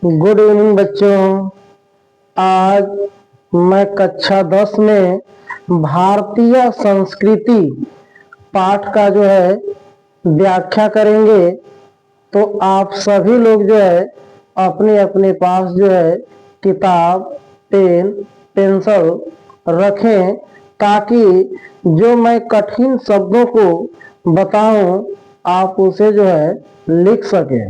Good evening बच्चों। आज मैं कक्षा 10 में भारतीय संस्कृति पाठ का जो है व्याख्या करेंगे। तो आप सभी लोग जो है अपने अपने पास जो है किताब, पेन, पेंसिल रखें, ताकि जो मैं कठिन शब्दों को बताऊं आप उसे जो है लिख सकें।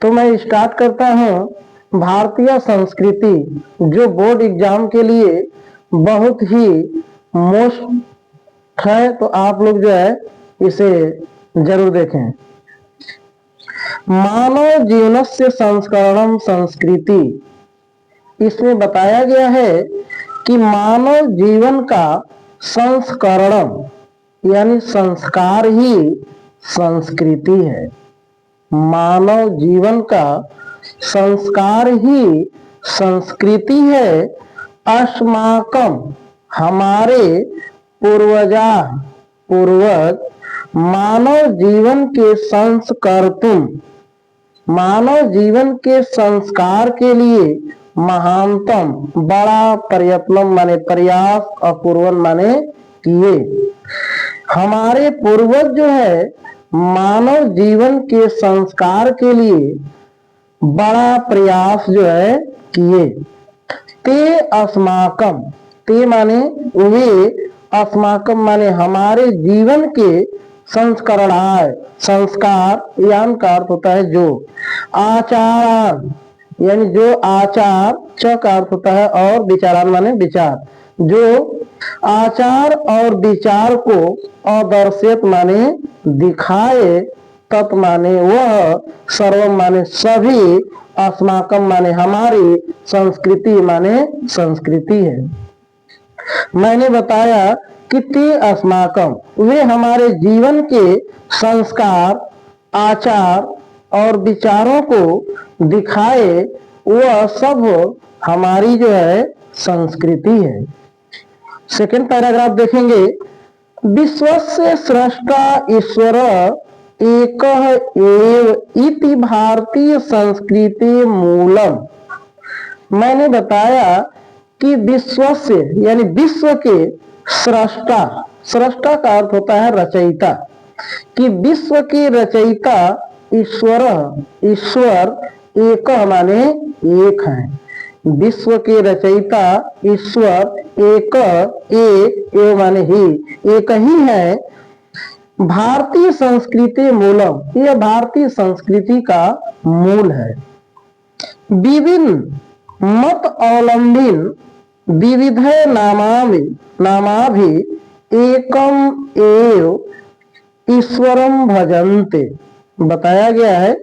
तो मैं स्टार्ट करता हूँ। भारतीय संस्कृति जो बोर्ड एग्जाम के लिए बहुत ही मोस्ट है, तो आप लोग जो है इसे जरूर देखें। मानव जीवन से संस्करणम संस्कृति, इसमें बताया गया है कि मानव जीवन का संस्करणम यानी संस्कार ही संस्कृति है। मानव जीवन का संस्कार ही संस्कृति है। अस्माकम, हमारे पूर्वज मानव जीवन के संस्कर्तुम, मानव जीवन के संस्कार के लिए महानतम, बड़ा प्रयत्न माने प्रयास, अपूर्वन माने किए। हमारे पूर्वज जो है मानव जीवन के संस्कार के लिए बड़ा प्रयास जो है किए। ते अस्माकम, ते माने वे, अस्माकम माने हमारे जीवन के संस्करणाय, संस्कार यान का अर्थ होता है जो, आचार यानी जो आचार, च का अर्थ होता है और, विचारान माने विचार, जो आचार और विचार को अदर्शित माने दिखाए, तत् माने वह, सर्वम माने सभी, अस्माकम माने हमारी, संस्कृति माने संस्कृति है। मैंने बताया कि ते अस्माकम, वे हमारे जीवन के संस्कार, आचार और विचारों को दिखाए, वह सब हमारी जो है संस्कृति है। सेकंड पैराग्राफ देखेंगे। विश्वस्य स्रष्टा ईश्वर एकः एव इति भारतीय संस्कृति मूलम। मैंने बताया कि विश्वस्य यानी विश्व के स्रष्टा, स्रष्टा का अर्थ होता है रचयिता, कि विश्व के रचयिता ईश्वर, ईश्वर एक माने एक है। विश्व के रचयिता ईश्वर एक, एक माने ही, एक ही है। भारतीय संस्कृति मूलम, यह भारतीय संस्कृति का मूल है। विभिन्न मत अवलंबिन विविध नामाभि एकम एव ईश्वरम भजन्ते। बताया गया है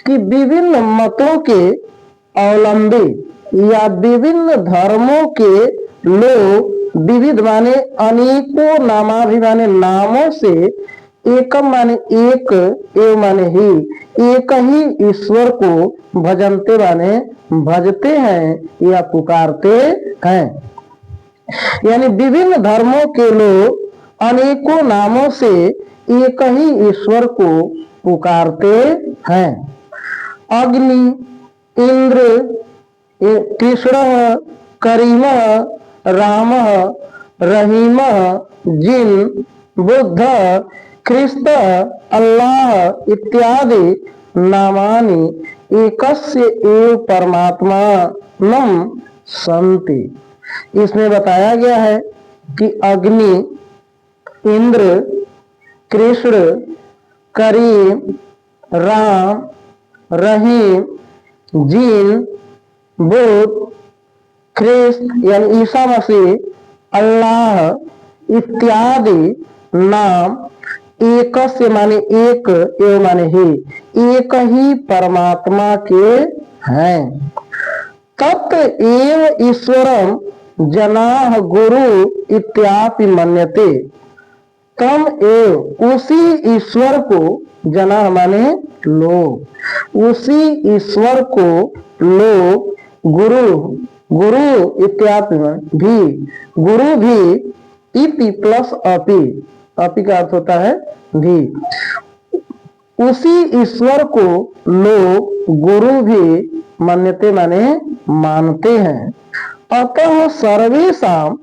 कि विभिन्न मतों के अवलंबी या विभिन्न धर्मों के लोग, विविध माने अनेकों, नामाभि माने नामों से, एकम माने एक, एव माने ही, एक ही ईश्वर को भजनते माने भजते हैं या पुकारते हैं। यानी विभिन्न धर्मों के लोग अनेकों नामों से एक ही ईश्वर को पुकारते हैं। अग्नि, इंद्र, कृष्ण, करीम, राम, रहीम, जिन, बुद्ध, ख्रिस्त, अल्लाह इत्यादि नामानि एकस्य एव परमात्मा नम संति। इसमें बताया गया है कि अग्नि, इंद्र, कृष्ण, करीम, राम, रहीम, जिन, बुद्ध, ख्रिस्त यानी ईसा मसीह, अल्लाह इत्यादि नाम एकस्य माने एक, एव माने ही, एक ही परमात्मा के हैं। तत् एव ईश्वरम जनाः गुरु इत्यापि मन्यते। तम एव, उसी ईश्वर को, जना माने लोग, उसी ईश्वर को लोग गुरु, गुरु इत्यादि भी, गुरु भी, इति प्लस अपि, अपि का अर्थ होता है भी, उसी ईश्वर को लोग गुरु भी मन्यते माने मानते हैं। अतः सर्वेषाम,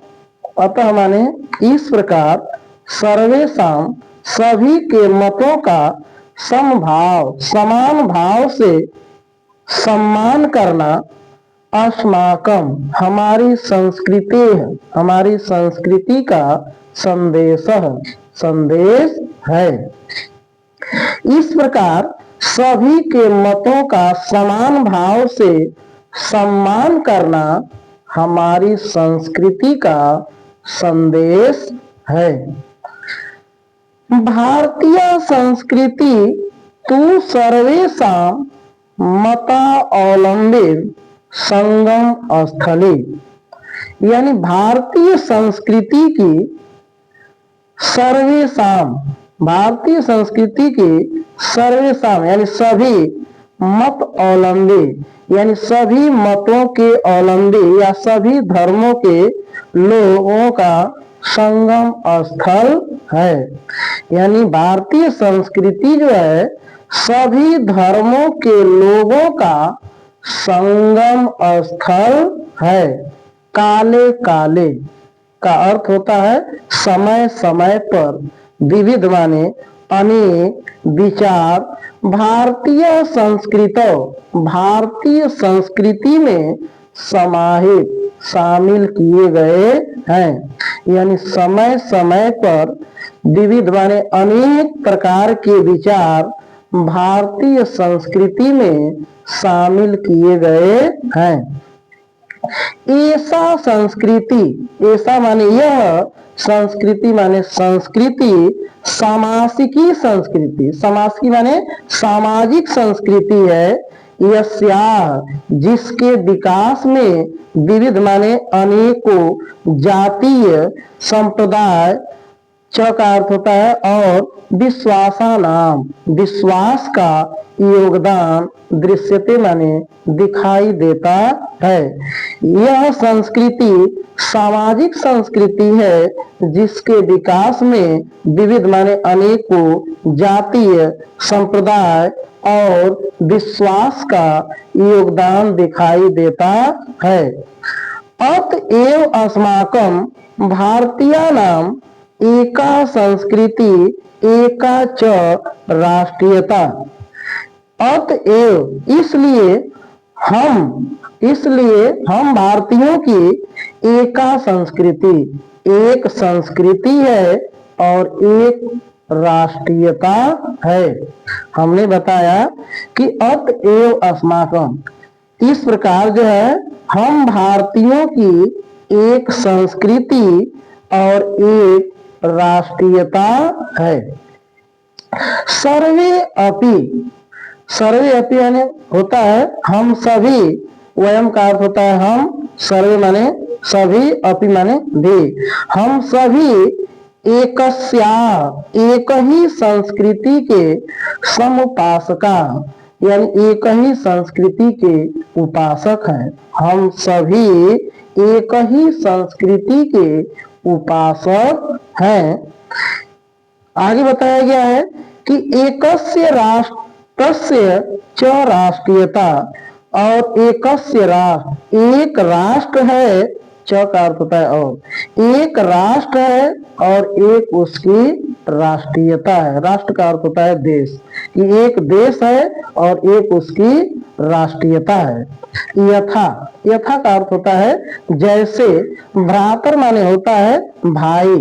अतः माने इस प्रकार, सर्वेषाम सभी के मतों का समभाव समान भाव से सम्मान करना अस्माकम हमारी संस्कृति है, हमारी संस्कृति का संदेश है। इस प्रकार सभी के मतों का समान भाव से सम्मान करना हमारी संस्कृति का संदेश है। भारतीय संस्कृति तु सर्वेषां मतावलंबी संगम स्थली, यानी भारतीय संस्कृति की सर्वेषां, भारतीय संस्कृति की सर्वेषां यानी सभी मत अवलंबी यानी सभी मतों के अवलंबी या सभी धर्मों के लोगों का संगम स्थल है। यानी भारतीय संस्कृति जो है सभी धर्मों के लोगों का संगम स्थल है। काले काले का अर्थ होता है समय समय पर, विविध माने अनेक, विचार भारतीय संस्कृति में समाहित शामिल किए गए हैं। यानी समय समय पर विविध माने अनेक प्रकार के विचार भारतीय संस्कृति में शामिल किए गए हैं। ऐसा संस्कृति, ऐसा माने यह, संस्कृति माने संस्कृति, सामासिकी संस्कृति, सामासिकी माने सामाजिक संस्कृति है। यस्या जिसके विकास में विविध माने अनेकों जातीय संप्रदाय, च का अर्थ होता है और विश्वासा नाम विश्वास का योगदान, दृश्यते माने दिखाई देता है। यह संस्कृति सामाजिक संस्कृति है जिसके विकास में विविध माने अनेकों जातीय संप्रदाय और विश्वास का योगदान दिखाई देता है। अतएव अस्माकं भारतीयानां एका संस्कृति एका च राष्ट्रीयता। अतएव इसलिए हम भारतीयों की एका संस्कृति, एक संस्कृति है और एक राष्ट्रीयता है। हमने बताया कि अतएव अस्माकं, इस प्रकार जो है हम भारतीयों की एक संस्कृति और एक राष्ट्रीयता है। सर्वे अपि यानी होता है हम सभी, वयम का अर्थ होता है हम, सर्वे माने सभी, अपि माने भी, हम सभी एक ही संस्कृति के समुपासका यानी एक ही संस्कृति के उपासक हैं। हम सभी एक ही संस्कृति के उपासक हैं। आगे बताया गया है कि एकस्य राष्ट्रस्य च राष्ट्रीयता, और एकस्य राष्ट्र, एक राष्ट्र है, च का अर्थ होता है और, एक राष्ट्र है और एक उसकी राष्ट्रीयता है। राष्ट्र का अर्थ होता है देश, कि एक देश है और एक उसकी राष्ट्रीयता है। यथा का अर्थ होता है जैसे, भ्रातर माने होता है भाई,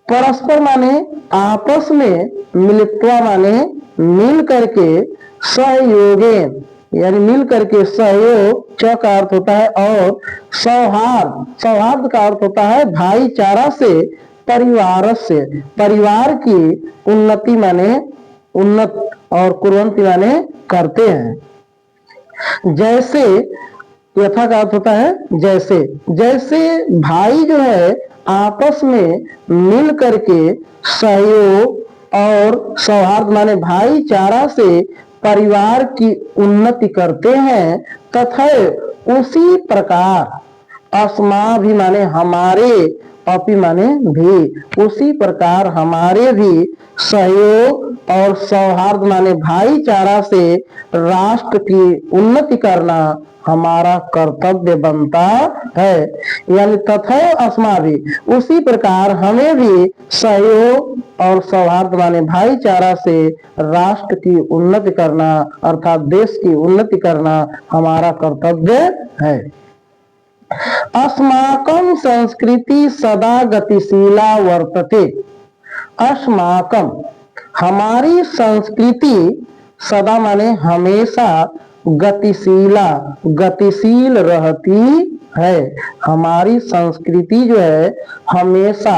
परस्पर माने आपस में, मिलित्वा माने मिल करके, सहयोगेन यानी मिल करके सहयोग, च का अर्थ होता है और, सौहार्द का अर्थ होता है भाईचारा से, परिवार की उन्नति माने उन्नत और कुर्वन्ति माने करते हैं। जैसे, यथा का अर्थ होता है जैसे भाई जो है आपस में मिल करके सहयोग और सौहार्द माने भाईचारा से परिवार की उन्नति करते हैं, तथा उसी प्रकार अस्माभि माने हमारे, अपि माने भी। उसी प्रकार हमारे भी सहयोग और सौहार्द माने भाईचारा से राष्ट्र की उन्नति करना हमारा कर्तव्य बनता है। यानी तथैव अस्माभिः, उसी प्रकार हमें भी सहयोग और सौहार्द माने भाईचारा से राष्ट्र की उन्नति करना अर्थात देश की उन्नति करना हमारा कर्तव्य है। अस्माकं संस्कृति सदा गतिशीला वर्तते। अस्माकं, हमारी संस्कृति सदा माने हमेशा गतिशीला, गतिशील रहती है। हमारी संस्कृति जो है हमेशा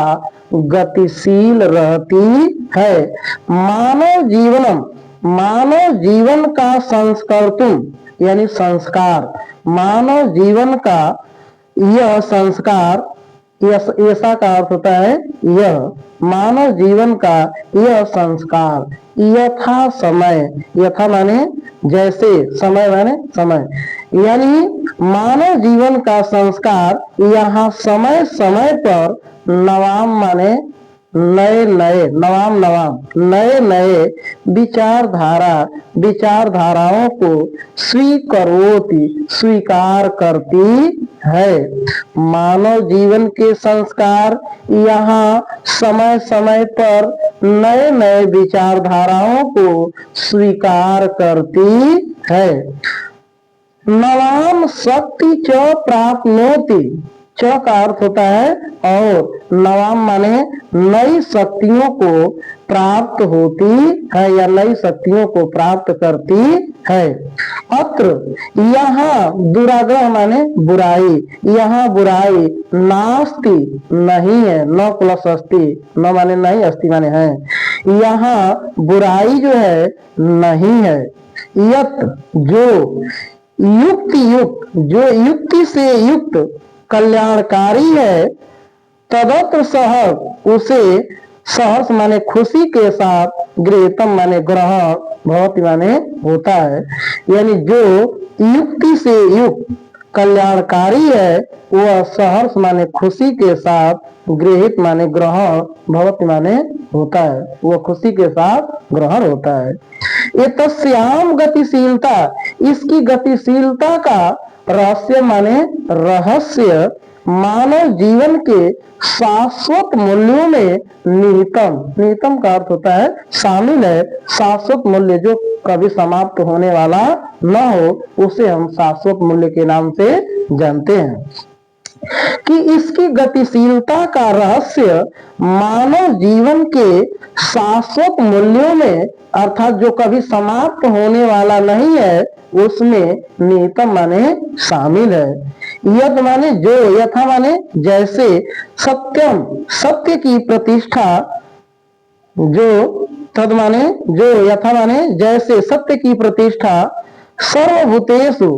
गतिशील रहती है। मानव जीवनम, मानव जीवन का संस्कर्तुम यानी संस्कार, मानव जीवन का यह संस्कार, ऐसा का अर्थ होता है यह, मानव जीवन का यह संस्कार यथा समय, यथा माने जैसे, समय माने समय, यानी मानव जीवन का संस्कार यहाँ समय समय पर नवाम माने नए नए, नवाम नवाम, नए नए विचारधारा, विचारधाराओं को स्वीकरोति, स्वीकार करती है। मानव जीवन के संस्कार यहाँ समय समय पर नए नए विचारधाराओं को स्वीकार करती है। नवाम शक्ति च प्राप्नोति, च का अर्थ होता है और, नवाम माने नई शक्तियों को प्राप्त होती है या नई शक्तियों को प्राप्त करती है। अत्र, यहाँ दुराग्रह माने बुराई, यहाँ बुराई नास्ति नहीं है, न प्लस अस्ति, न माने नहीं, अस्ति माने है, यहाँ बुराई जो है नहीं है। यत, जो, युक्ति युक्त, जो युक्ति से युक्त कल्याणकारी है, तदत्र सहर्ष, उसे सहर्ष माने खुशी के साथ, गृहीतम माने ग्रहण, भवति माने होता है। यानी जो युक्ति से युक्त कल्याणकारी है वह सहर्ष माने खुशी के साथ, गृहित माने ग्रहण, भवति माने होता है, वह खुशी के साथ ग्रहण होता है। ये तस्याम गतिशीलता, इसकी गतिशीलता का रहस्य माने रहस्य मानव जीवन के शाश्वत मूल्यों में निहितम, निहितम का अर्थ होता है शामिल है। शाश्वत मूल्य जो कभी समाप्त होने वाला न हो उसे हम शाश्वत मूल्य के नाम से जानते हैं। कि इसकी गतिशीलता का रहस्य मानव जीवन के शाश्वत मूल्यों में अर्थात जो कभी समाप्त होने वाला नहीं है उसमें निहितम माने शामिल है। यद माने जो, यथा माने जैसे, सत्यम, सत्य की प्रतिष्ठा, जो, तद माने जो, यथा माने जैसे, सत्य की प्रतिष्ठा सर्वभूतेषु,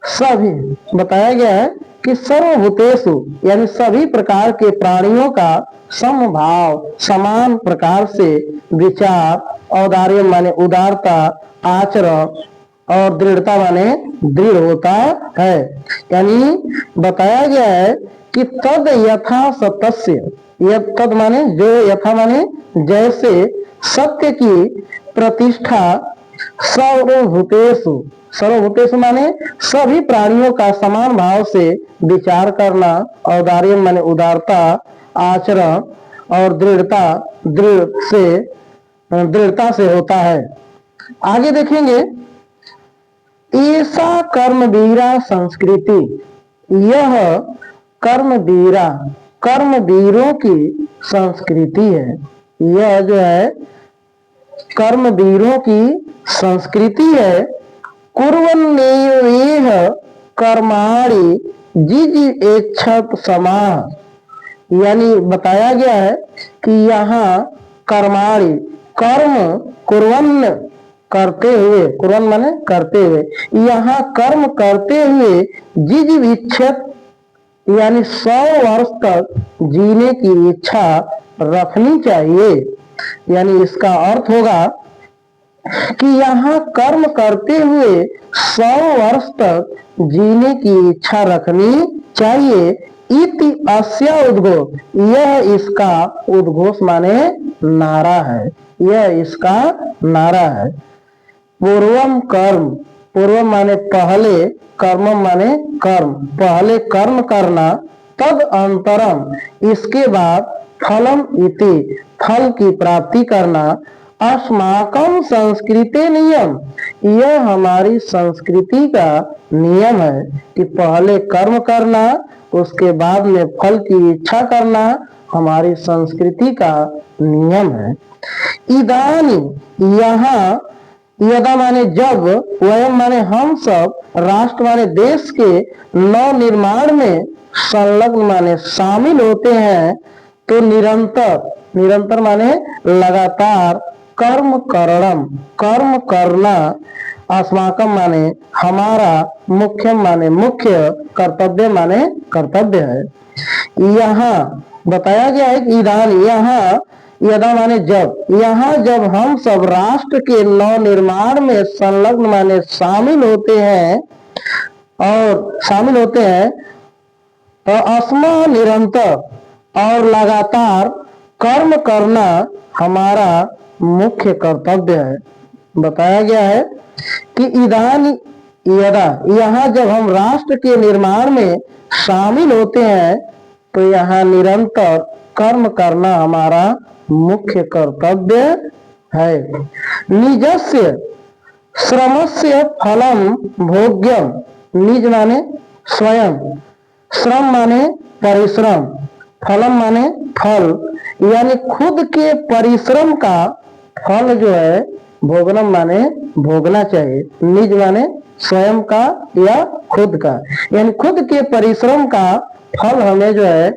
सभी बताया गया है कि सर्वभूतेषु यानी सभी प्रकार के प्राणियों का समभाव, समान प्रकार से विचार, औदार्य माने उदारता, आचरण और दृढ़ता माने दृढ़ होता है। यानी बताया गया है कि तद यथा सत्यस्य, तद माने जो, यथा माने जैसे, सत्य की प्रतिष्ठा सर्वभूतेषु, सर्वभूतेषु माने सभी प्राणियों का समान भाव से विचार करना, औदार्य माने उदारता, आचरण और दृढ़ता, दृढ़ता से होता है। आगे देखेंगे, ऐसा कर्मवीरा संस्कृति, यह कर्मवीरा, कर्मवीरों की संस्कृति है। यह जो है कर्मवीरों की संस्कृति है। कुर्वन्नेवेह कर्माणि जिजीएच्छत समाह, यानी बताया गया है कि यहाँ कर्माणि, कर्म कुर्वन् करते हुए, कुर्वन् माने करते हुए, यहाँ कर्म करते हुए जिजीविच्छत यानी 100 वर्ष तक जीने की इच्छा रखनी चाहिए। यानी इसका अर्थ होगा कि यहाँ कर्म करते हुए 100 वर्ष तक जीने की इच्छा रखनी चाहिए। इति अस्य उद्घोष, यह इसका उद्घोष माने नारा है, यह इसका नारा है। पूर्वम कर्म, पूर्व माने पहले, कर्म माने कर्म, पहले कर्म करना, तद अंतरम इसके बाद, फलम इति फल की प्राप्ति करना, अस्माकं संस्कृति नियम, यह हमारी संस्कृति का नियम है कि पहले कर्म करना उसके बाद में फल की इच्छा करना हमारी संस्कृति का नियम है। इदानी यहाँ, यदा माने जब, वयम माने हम सब, राष्ट्र माने देश के नव निर्माण में संलग्न माने शामिल होते हैं, तो निरंतर, निरंतर माने लगातार, कर्म करणम कर्म करना, अस्माकम माने हमारा, मुख्यम माने मुख्य, कर्तव्य माने कर्तव्य है। यहाँ बताया गया है कि इदान, यहाँ यदा माने जब, यहाँ जब हम सब राष्ट्र के नव निर्माण में संलग्न माने शामिल होते हैं, और शामिल होते हैं, तो अस्मा निरंतर और लगातार कर्म करना हमारा मुख्य कर्तव्य है। बताया गया है कि इदान यदा, यहाँ जब हम राष्ट्र के निर्माण में शामिल होते हैं, तो यहाँ निरंतर कर्म करना हमारा मुख्य कर्तव्य है। निजस्य श्रमस्य फलम भोग्यम, निज माने स्वयं, श्रम माने परिश्रम, फलम माने फल, यानी खुद के परिश्रम का फल जो है भोगनम माने भोगना चाहिए। निज माने स्वयं का या खुद का, यानी खुद के परिश्रम का फल हमें जो है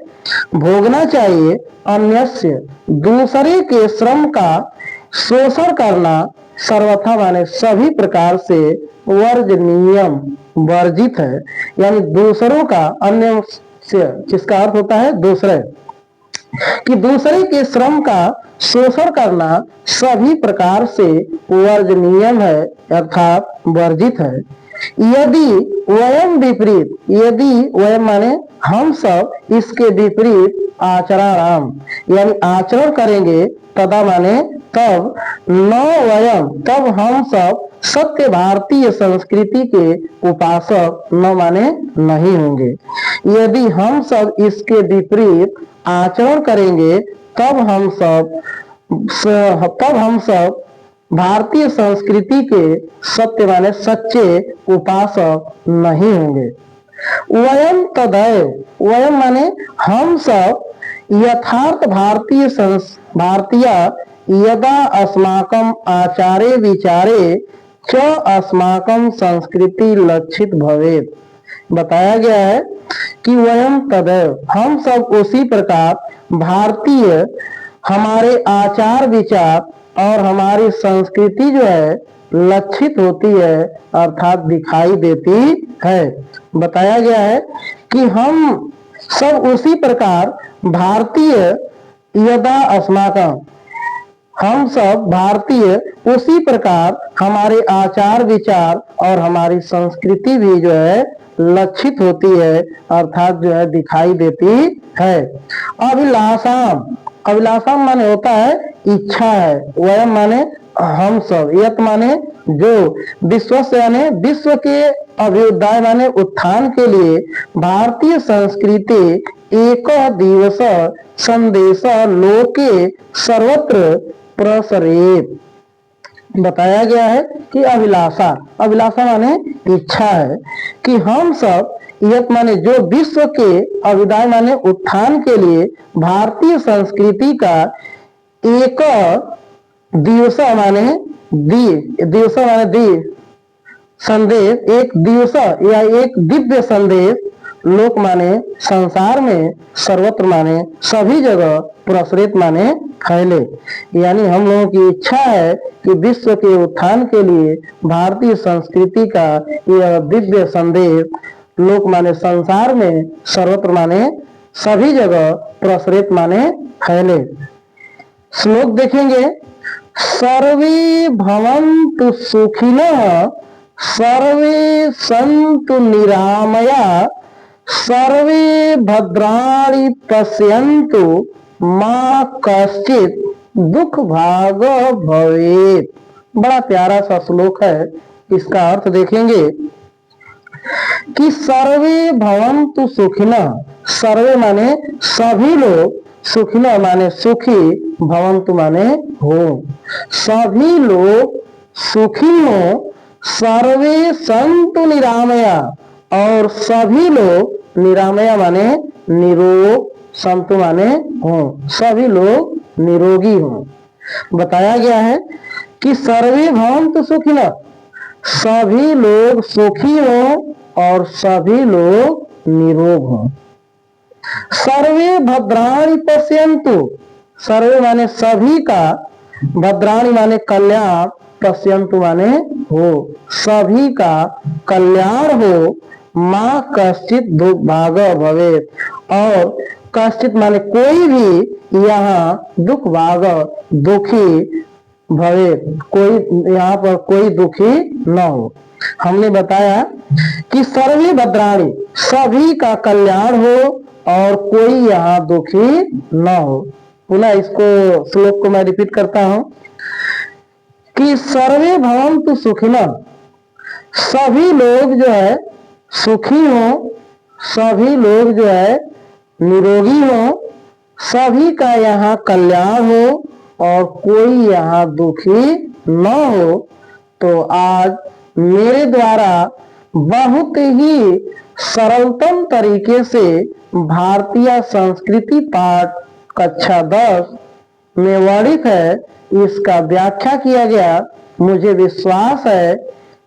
भोगना चाहिए। अन्यस्य दूसरे के श्रम का शोषण करना सर्वथा माने सभी प्रकार से वर्जनीयम वर्जित है। यानी दूसरों का, अन्य से जिसका अर्थ होता है दूसरे, कि दूसरे के श्रम का शोषण करना सभी प्रकार से वर्जनीय है, अर्थात वर्जित है। यदि वयम विपरीत, यदि वयम माने हम सब, इसके विपरीत आचराराम यानी आचरण करेंगे, तदा माने तब, न वयम तब हम सब सत्य भारतीय संस्कृति के उपासक न माने नहीं होंगे। यदि हम सब इसके विपरीत आचरण करेंगे तब हम सब भारतीय संस्कृति के सत्य माने सच्चे उपासक नहीं होंगे। वयम तदैव, वयम माने हम सब, यथार्थ भारतीय यदा अस्माकं आचारे विचारे च अस्माकं संस्कृति लक्षित भवेत्। बताया गया है कि वयम तदैव हम सब उसी प्रकार भारतीय हमारे आचार विचार और हमारी संस्कृति जो है लक्षित होती है, अर्थात दिखाई देती है। बताया गया है कि हम सब उसी प्रकार भारतीय यदा अस्माकं, हम सब भारतीय उसी प्रकार हमारे आचार विचार और हमारी संस्कृति भी जो है लक्षित होती है, अर्थात जो है दिखाई देती है। अभिलाषाम, अभिलाषाम माने होता है इच्छा है, वयम माने हम सब, यत माने जो, विश्व यानी विश्व के अभ्युदय माने उत्थान के लिए भारतीय संस्कृति एक दिवस संदेश लोके सर्वत्र प्रसरेत। बताया गया है कि अभिलाषा, अभिलाषा माने इच्छा है कि हम सब, यत माने जो विश्व के अभ्युदय माने उत्थान के लिए भारतीय संस्कृति का एक दिवस माने दिवस माने दी संदेश, एक दिवस या एक दिव्य संदेश लोक माने संसार में, सर्वत्र माने सभी जगह, प्रसरित माने फैले। यानी हम लोगों की इच्छा है कि विश्व के उत्थान के लिए भारतीय संस्कृति का यह दिव्य संदेश लोक माने संसार में, सर्वत्र माने सभी जगह, प्रसरित माने फैले। श्लोक देखेंगे, सर्वे भवन्तु सुखिनः सर्वे सन्तु निरामया सर्वे भद्राणि पश्यन्तु मां कश्चित् दुख भाग भवेत्। बड़ा प्यारा सा श्लोक है। इसका अर्थ देखेंगे कि सर्वे भवन्तु सुखिनः, सर्वे माने सभी लोग, सुखिनः माने सुखी, भवन्तु माने हो, सभी लोग सुखी हो, सर्वे संतु निरामया, और सभी लोग, निरामया माने निरोग, संतु माने हो, सभी लोग निरोगी हो। बताया गया है कि सर्वे भवन्तु सुखिनः, सभी लोग सुखी हो और सभी लोग निरोग हो। सर्वे भद्राणि पश्यन्तु, सर्वे माने सभी का, भद्राणि माने कल्याण, पश्यन्तु माने हो, सभी का कल्याण हो, मां कश्चित् दुख भाग भवेत्, और कश्चित् माने कोई भी यहाँ दुख भाग दुखी भवेत्, कोई यहाँ पर कोई दुखी न हो। हमने बताया कि सर्वे भद्राणि, सभी का कल्याण हो और कोई यहाँ दुखी न हो। पुनः इसको श्लोक को मैं रिपीट करता हूं कि सर्वे भवन्तु सुखिनः, सभी लोग जो है सुखी हो, सभी लोग जो है निरोगी हो, सभी का यहाँ कल्याण हो और कोई यहाँ दुखी न हो। तो आज मेरे द्वारा बहुत ही सरलतम तरीके से भारतीय संस्कृति पाठ कक्षा 10 में वर्णित है, इसका व्याख्या किया गया। मुझे विश्वास है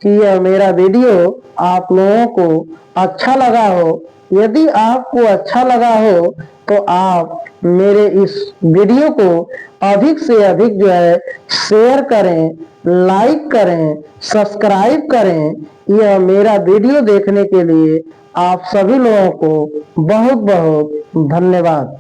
कि यह मेरा वीडियो आप लोगों को अच्छा लगा हो। यदि आपको अच्छा लगा हो तो आप मेरे इस वीडियो को अधिक से अधिक जो है शेयर करें, लाइक करें, सब्सक्राइब करें। यह मेरा वीडियो देखने के लिए आप सभी लोगों को बहुत बहुत धन्यवाद।